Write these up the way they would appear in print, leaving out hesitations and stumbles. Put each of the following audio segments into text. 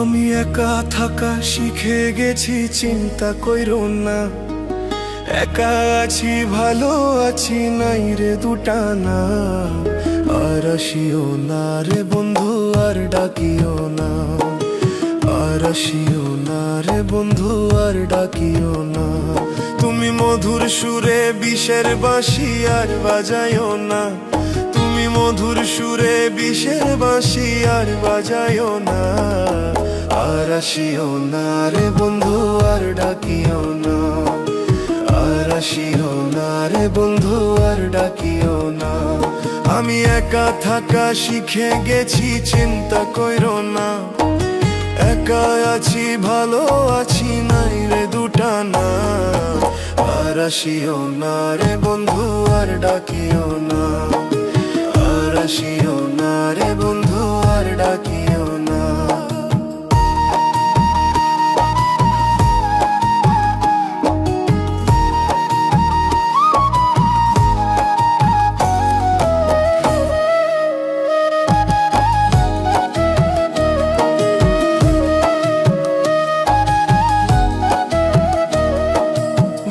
আমি একা থাকা শিখে গেছি, চিন্তা কইরো না। একা আছি, ভালো আছি, নাই রে দুটানা। আর আসিও না রে বন্ধু, আর ডাকিও না। আর আসিও না রে বন্ধু, আর ডাকিও না। তুমি মধুর সুরে বিষের বাঁশি আর বাজায়ও না। তুমি মধুর সুরে বিষের বাঁশি আর বাজায়ও না। আর আসিও না রে বন্ধু, আর ডাকিও না। আর আসিও না রে বন্ধু, আর ডাকিও না। আমি একা থাকা শিখে গেছি, চিন্তা কইরো না। একা আছি, ভালো আছি, নাই রে দুটানা। আর আসিও না রে বন্ধু, আর ডাকিও না। আর আসিও না রে বন্ধু, আর ডাকিও না।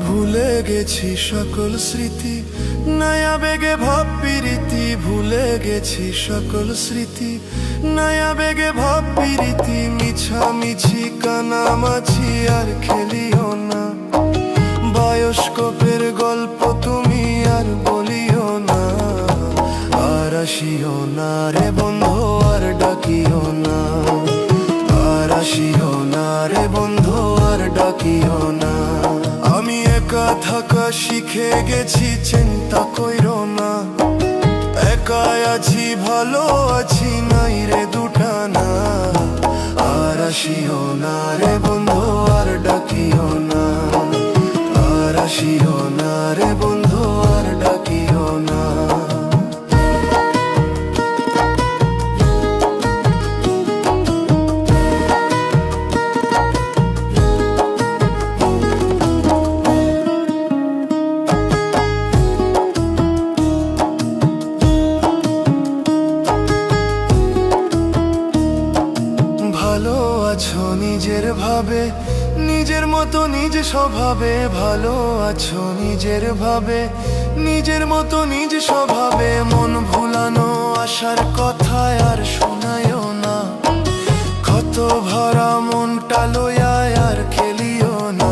ভুলে গেছি সকল স্মৃতি, নয়া বেগে ভাব প্রীতি। ভুলে গেছি সকল স্মৃতি, নয়া বেগে ভাব প্রীতি। মিছামিছি কানামাছি আর খেলিও না। বায়োস্কোপের গল্প তুমি আর বলিও না। আর আসিও না রে বন্ধু, আর ডাকিও না। আর আসিও না রে বন্ধু, আর ডাকিও না। আমি একা থাকা শিখে গেছি, চিন্তা কইরো না। একা আছি, ভালো আছি, নাই রে দুটানা। আর আসিও না রে বন্ধু, আর ডাকিও না। আর আসিও না রে বন্ধু, আর ডাকিও না। ভালো আছো নিজের ভাবে, নিজের মতো নিজ স্বভাবে। ভালো আছো নিজের ভাবে, নিজের মতো নিজ স্বভাবে। মন ভুলানো আশার কথা আর শোনায়ও না। ক্ষত ভরা মনটা লইয়া আর খেলিও না।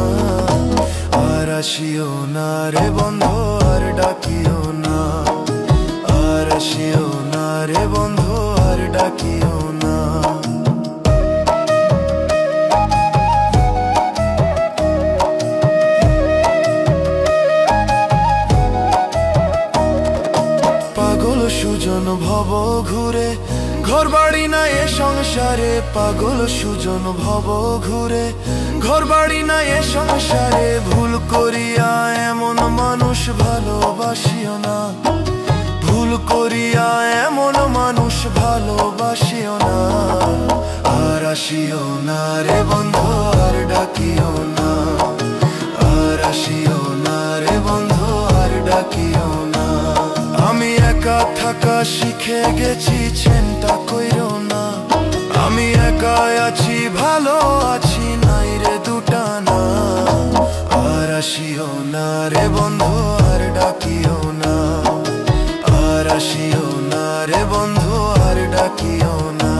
আর আসিও না রে বন্ধু, আর ডাকিও না। আর আসিও না রে বন্ধু, আর ডাকিও না। পাগল সুজন ভব ঘুরে, ঘর বাড়ি না এ সংসারে। পাগল সুজন ভব ঘুরে, ঘর বাড়ি না এ সংসারে। ভুল করিয়া এমন মানুষ ভালোবাসিও না। ভুল করিয়া এমন মানুষ ভালোবাসিও না। আর আসিও না রে বন্ধু, আর ডাকিও না। আর আসিও না রে বন্ধু, আর ডাকিও না। আমি একা থাকা শিখে গেছি, চিন্তা কইরো না। আমি একা আছি, ভালো আছি, নাই রে দুটানা। আর আসিও না রে বন্ধু, আর ডাকিও না। আর আসিও না রে বন্ধু, আর ডাকিও না।